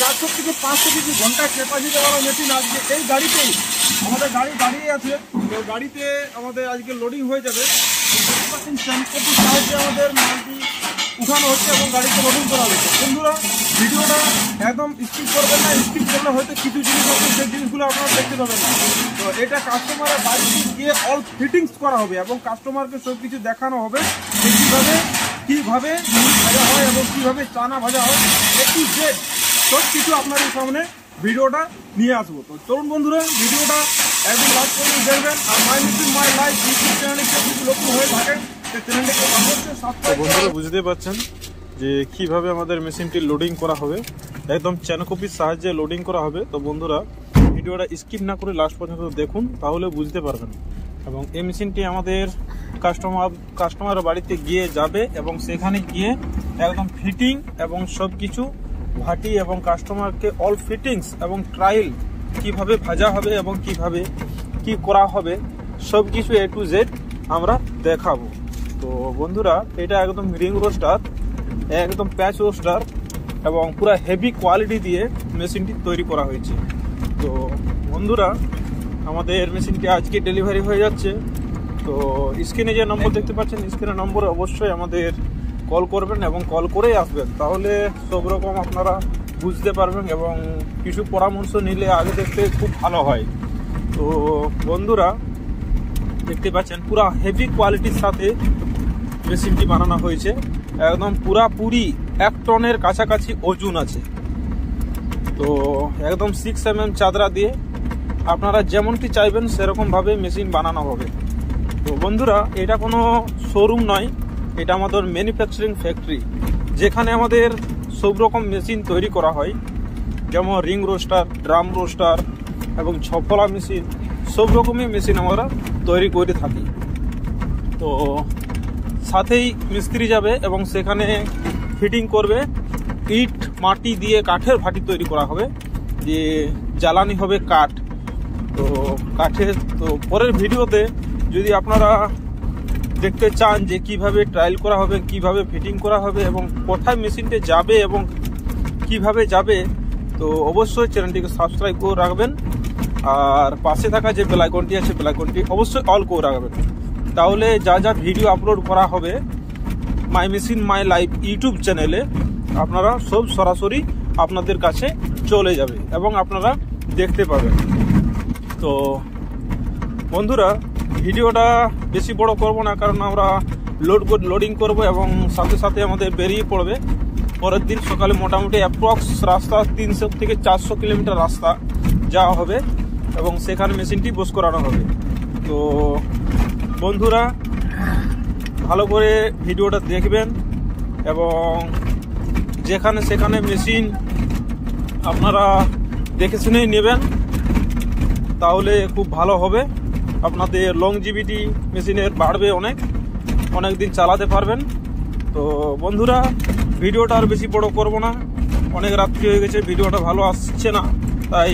400 থেকে 500 কেজি ঘন্টায় ক্যাপাসিটি वाला মেশিন আজকে এই গাড়িতেই আমাদের গাড়ি দাঁড়িয়ে আছে। তো গাড়িতে আমাদের আজকে লোডিং হয়ে যাবে। চ্যানকপির সাহায্যে আমাদের মালটি উঠানো হচ্ছে এবং গাড়িতে লোডিং করা হচ্ছে। বন্ধুরা ভিডিওটা একদম স্কিপ করবেন না, স্কিপ করলে হয়তো কিছু জিনিস আছে সেই জিনিসগুলো আপনারা দেখতে পাবেন না। তো এটা কাস্টমারের বাড়িতে গিয়ে অল ফিটিংস করা হবে এবং কাস্টমারকে সব কিছু দেখানো হবে যে কীভাবে ভাজা হয় এবং কীভাবে চানা ভাজা হয়, একটু জেড সব কিছু আপনাদের সামনে ভিডিওটা নিয়ে আসবো। তো চলুন বন্ধুরা ভিডিওটা একদম লাস্ট পর্যন্ত দেখবেন। আর my machine my life YouTube চ্যানেলে যদি নতুন হয়ে থাকেন চ্যানেলটাকে অবশ্যই সাবস্ক্রাইব। বন্ধুরা বুঝতে পারছেন যে কিভাবে আমাদের মেশিনটি লোডিং করা হবে, একদম চ্যানকপির সাহায্যে লোডিং করা হবে। তো বন্ধুরা ভিডিওটা স্কিপ না করে লাস্ট পর্যন্ত দেখুন, তাহলে বুঝতে পারবেন। এবং এই মেশিনটি আমাদের কাস্টমারের বাড়িতে গিয়ে যাবে এবং সেখানে গিয়ে একদম ফিটিং এবং সব কিছু ভাটি এবং কাস্টমারকে অল ফিটিংস এবং ট্রায়াল কিভাবে ভাজা হবে এবং কিভাবে কি করা হবে সব কিছু A to Z আমরা দেখাবো। তো বন্ধুরা এটা একদম রিং রোস্টার, একদম প্যাচ রোস্টার এবং পুরো হেভি কোয়ালিটি দিয়ে মেশিনটি তৈরি করা হয়েছে। তো বন্ধুরা আমাদের মেশিনটি আজকে ডেলিভারি হয়ে যাচ্ছে। তো স্ক্রিনে যে নম্বর দেখতে পাচ্ছেন স্ক্রিনের নম্বরে অবশ্যই আমাদের কল করবেন এবং কল করেই আসবেন, তাহলে সব রকম আপনারা বুঝতে পারবেন এবং কিছু পরামর্শ নিলে আগে দেখতে খুব ভালো হয়। তো বন্ধুরা দেখতে পাচ্ছেন পুরা হেভি কোয়ালিটির সাথে মেশিনটি বানানো হয়েছে, একদম পুরাপুরি 1 টনের কাছাকাছি ওজন আছে। তো একদম 6 mm চাদরা দিয়ে আপনারা যেমনটি চাইবেন সেরকমভাবে মেশিন বানানো হবে। তো বন্ধুরা এটা কোনো শোরুম নয়, এটা আমাদের ম্যানুফ্যাকচারিং ফ্যাক্টরি, যেখানে আমাদের সব রকম মেশিন তৈরি করা হয়, যেমন রিং রোস্টার, ড্রাম রোস্টার এবং ছফলা মেশিন, সব রকমই মেশিন আমরা তৈরি করে থাকি। তো সাথেই মিস্ত্রি যাবে এবং সেখানে ফিটিং করবে, ইট মাটি দিয়ে কাঠের ভাটি তৈরি করা হবে, যে জ্বালানি হবে কাঠ। তো কাঠের তো পরের ভিডিওতে যদি আপনারা দেখতে চান যে কিভাবে ট্রায়াল করা হবে, কিভাবে ফিটিং করা হবে এবং কোথায় মেশিনটা যাবে এবং কিভাবে যাবে, তো অবশ্যই চ্যানেলটিকে সাবস্ক্রাইব করে রাখবেন। আর পাশে থাকা যে বেল আইকনটি আছে বেল আইকনটি অবশ্যই অল করে রাখবেন, তাহলে যা যা ভিডিও আপলোড করা হবে মাই মেশিন মাই লাইফ ইউটিউব চ্যানেলে আপনারা সব সরাসরি আপনাদের কাছে চলে যাবে এবং আপনারা দেখতে পাবেন। তো বন্ধুরা ভিডিওটা বেশি বড় করব না, কারণ আমরা লোডিং করব এবং সাথে সাথে আমাদের বেরিয়ে পড়বে। পরের দিন সকালে মোটামুটি অ্যাপ্রক্স রাস্তা 300 থেকে 400 কিলোমিটার রাস্তা যাওয়া হবে এবং সেখানে মেশিনটি বস করানো হবে। তো বন্ধুরা ভালো করে ভিডিওটা দেখবেন এবং যেখানে সেখানে মেশিন আপনারা দেখে শুনেই নেবেন, তাহলে খুব ভালো হবে। আপনাদের লংজিভিটি মেশিনের বাড়বে, অনেক দিন চালাতে পারবেন। তো বন্ধুরা ভিডিওটা আর বেশি বড় করব না, অনেক রাত্রি হয়ে গেছে, ভিডিওটা ভালো আসছে না, তাই